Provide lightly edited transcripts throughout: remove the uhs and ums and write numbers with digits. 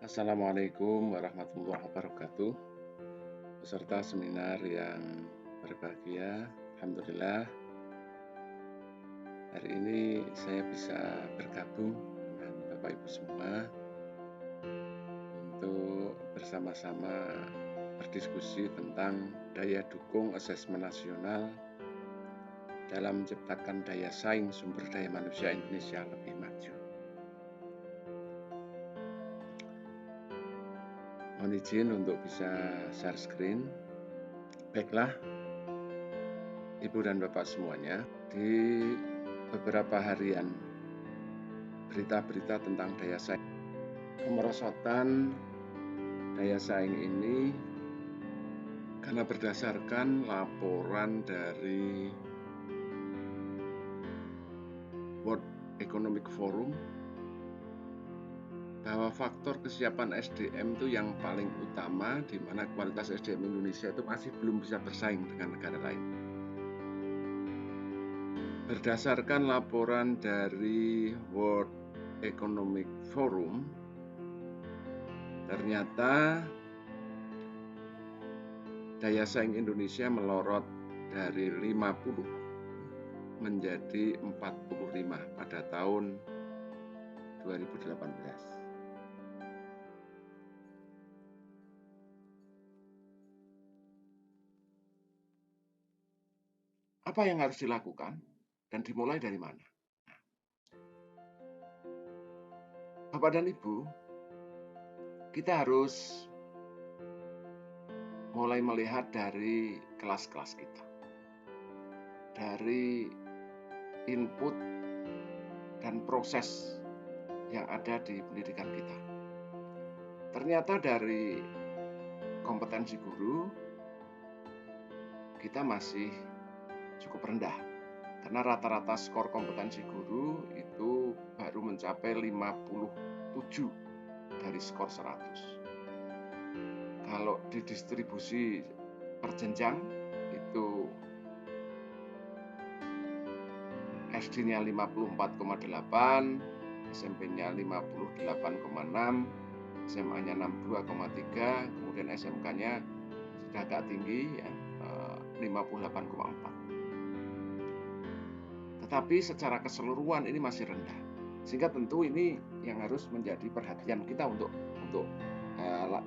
Assalamualaikum warahmatullahi wabarakatuh. Peserta seminar yang berbahagia, Alhamdulillah hari ini saya bisa bergabung dengan Bapak Ibu semua untuk bersama-sama berdiskusi tentang daya dukung asesmen nasional dalam menciptakan daya saing sumber daya manusia Indonesia lebih maju. Mohon izin untuk bisa share screen. Baiklah, Ibu dan Bapak semuanya, di beberapa harian berita-berita tentang daya saing, kemerosotan daya saing ini karena berdasarkan laporan dari World Economic Forum bahwa faktor kesiapan SDM itu yang paling utama, di mana kualitas SDM Indonesia itu masih belum bisa bersaing dengan negara lain. Berdasarkan laporan dari World Economic Forum, ternyata daya saing Indonesia melorot dari 50 menjadi 45 pada tahun 2018. Apa yang harus dilakukan dan dimulai dari mana? Bapak dan Ibu, kita harus mulai melihat dari kelas-kelas kita, dari input dan proses yang ada di pendidikan kita. Ternyata dari kompetensi guru kita masih cukup rendah, karena rata-rata skor kompetensi guru itu baru mencapai 57 dari skor 100. Kalau didistribusi per jenjang itu SD-nya 54,8, SMP-nya 58,6, SMA-nya 62,3, kemudian SMK-nya sudah agak tinggi ya, 58,4. Tetapi secara keseluruhan ini masih rendah, sehingga tentu ini yang harus menjadi perhatian kita untuk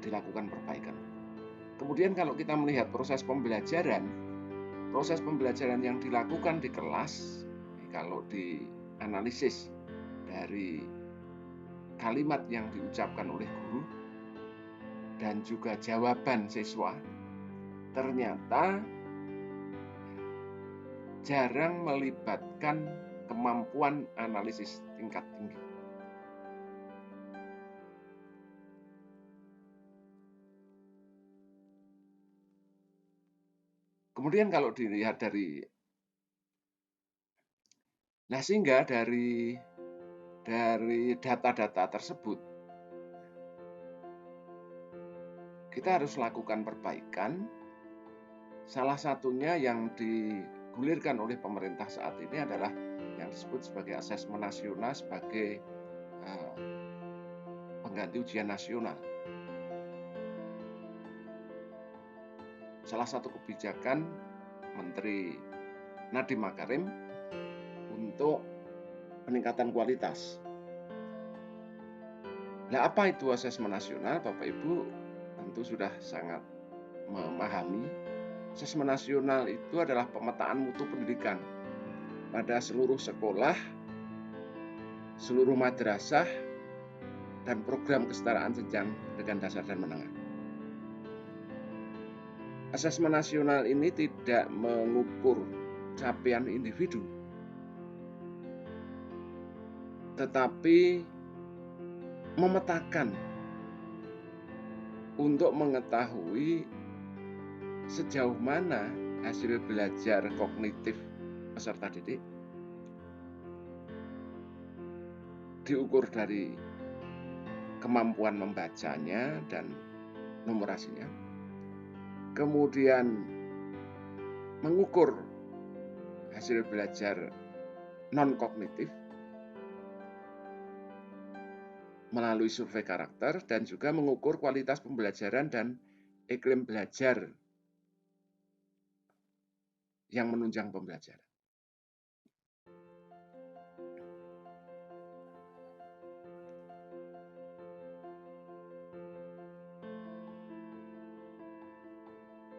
dilakukan perbaikan. Kemudian kalau kita melihat proses pembelajaran yang dilakukan di kelas, kalau dianalisis dari kalimat yang diucapkan oleh guru dan juga jawaban siswa, ternyata jarang melibatkan kemampuan analisis tingkat tinggi. Kemudian kalau dilihat dari sehingga dari data-data tersebut kita harus lakukan perbaikan. Salah satunya yang digulirkan oleh pemerintah saat ini adalah yang disebut sebagai asesmen nasional sebagai pengganti ujian nasional. Salah satu kebijakan Menteri Nadiem Makarim untuk peningkatan kualitas. Nah, apa itu asesmen nasional? Bapak Ibu tentu sudah sangat memahami. Asesmen nasional itu adalah pemetaan mutu pendidikan pada seluruh sekolah, seluruh madrasah, dan program kesetaraan jenjang pendidikan dasar dan menengah. Asesmen nasional ini tidak mengukur capaian individu, tetapi memetakan untuk mengetahui sejauh mana hasil belajar kognitif peserta didik diukur dari kemampuan membacanya dan numerasinya, kemudian mengukur hasil belajar non-kognitif, melalui survei karakter dan juga mengukur kualitas pembelajaran dan iklim belajar yang menunjang pembelajaran.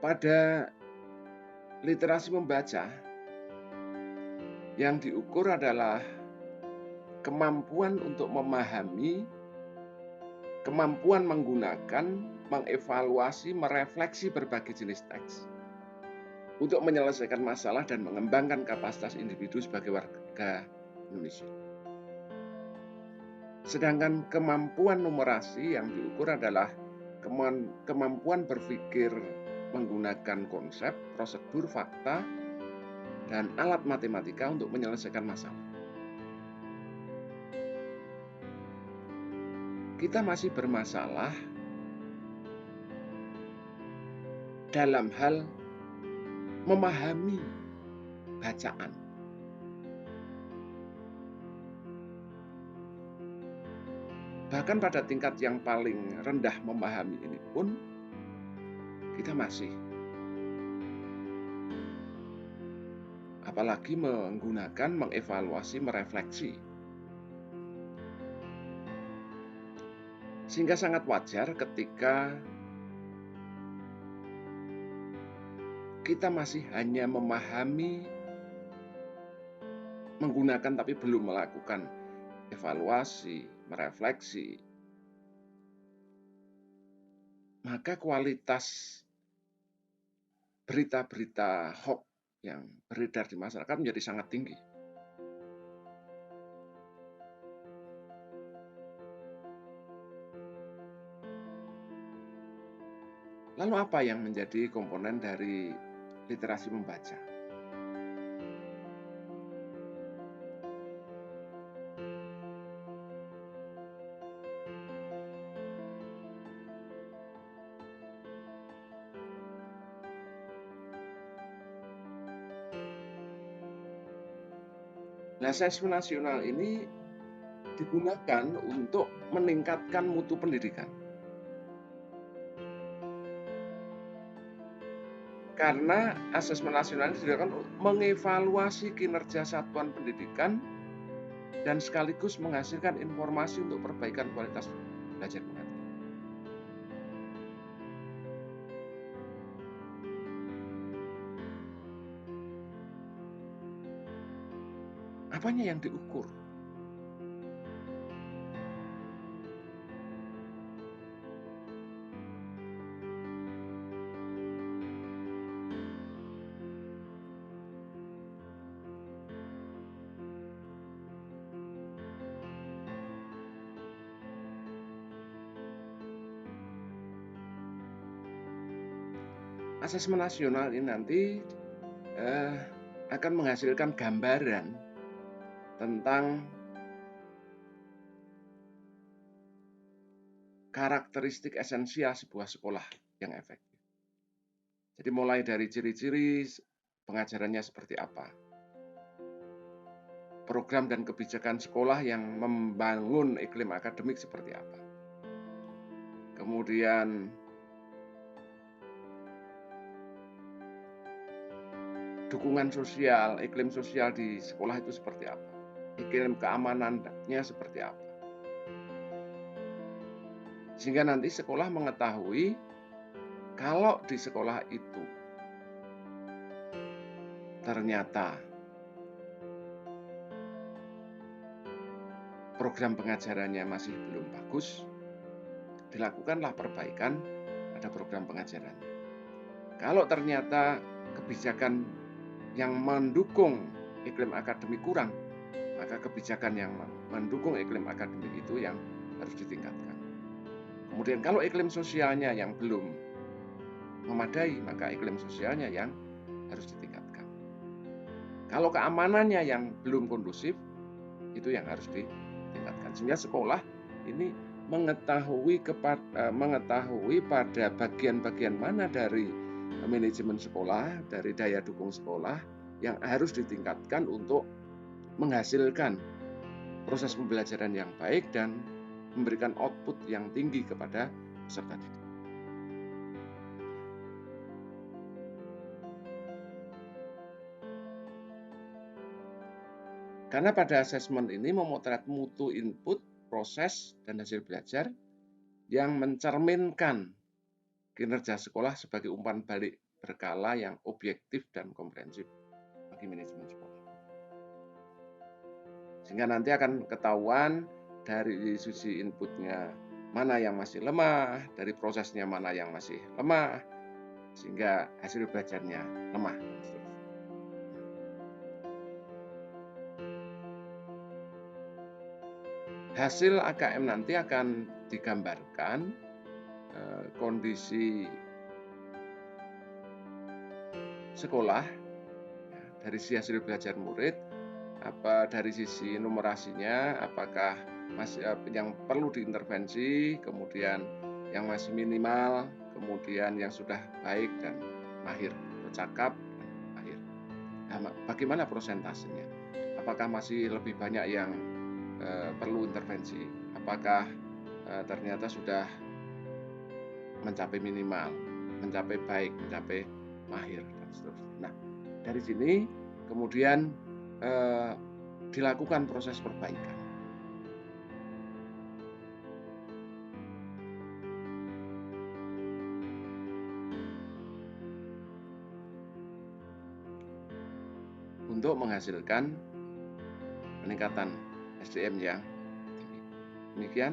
Pada literasi membaca, yang diukur adalah kemampuan untuk memahami, kemampuan menggunakan, mengevaluasi, merefleksi berbagai jenis teks untuk menyelesaikan masalah dan mengembangkan kapasitas individu sebagai warga Indonesia. Sedangkan kemampuan numerasi yang diukur adalah kemampuan berpikir menggunakan konsep, prosedur, fakta, dan alat matematika untuk menyelesaikan masalah. Kita masih bermasalah dalam hal memahami bacaan. Bahkan pada tingkat yang paling rendah memahami ini pun, kita masih. Apalagi menggunakan, mengevaluasi, merefleksi. Sehingga sangat wajar ketika kita masih hanya memahami, menggunakan tapi belum melakukan evaluasi, merefleksi, maka kualitas berita-berita hoax yang beredar di masyarakat menjadi sangat tinggi. Lalu apa yang menjadi komponen dari literasi membaca? Nah, asesmen nasional ini digunakan untuk meningkatkan mutu pendidikan. Karena asesmen nasional ini dilakukan untuk mengevaluasi kinerja satuan pendidikan dan sekaligus menghasilkan informasi untuk perbaikan kualitas belajar mengajar. Apanya yang diukur? Asesmen nasional ini nanti akan menghasilkan gambaran tentang karakteristik esensial sebuah sekolah yang efektif. Jadi mulai dari ciri-ciri pengajarannya seperti apa, program dan kebijakan sekolah yang membangun iklim akademik seperti apa, kemudian dukungan sosial, iklim sosial di sekolah itu seperti apa, iklim keamanannya seperti apa. Sehingga nanti sekolah mengetahui kalau di sekolah itu ternyata program pengajarannya masih belum bagus, dilakukanlah perbaikan pada program pengajarannya. Kalau ternyata kebijakan yang mendukung iklim akademik kurang, maka kebijakan yang mendukung iklim akademik itu yang harus ditingkatkan. Kemudian kalau iklim sosialnya yang belum memadai, maka iklim sosialnya yang harus ditingkatkan. Kalau keamanannya yang belum kondusif, itu yang harus ditingkatkan. Sehingga sekolah ini mengetahui pada bagian-bagian mana dari manajemen sekolah, dari daya dukung sekolah yang harus ditingkatkan untuk menghasilkan proses pembelajaran yang baik dan memberikan output yang tinggi kepada peserta didik. Karena pada asesmen ini memotret mutu input, proses, dan hasil belajar yang mencerminkan kinerja sekolah sebagai umpan balik berkala yang objektif dan komprehensif bagi manajemen sekolah. Sehingga nanti akan ketahuan dari sisi inputnya mana yang masih lemah, dari prosesnya mana yang masih lemah, sehingga hasil belajarnya lemah. Hasil AKM nanti akan digambarkan kondisi sekolah dari sisi hasil belajar murid, apa dari sisi numerasinya, apakah masih yang perlu diintervensi, kemudian yang masih minimal, kemudian yang sudah baik dan mahir, cakap dan mahir. Nah, bagaimana prosentasenya? Apakah masih lebih banyak yang perlu intervensi? Apakah ternyata sudah mencapai minimal, mencapai baik, mencapai mahir dan seterusnya. Nah, dari sini kemudian dilakukan proses perbaikan. Untuk menghasilkan peningkatan SDM yang tinggi. Demikian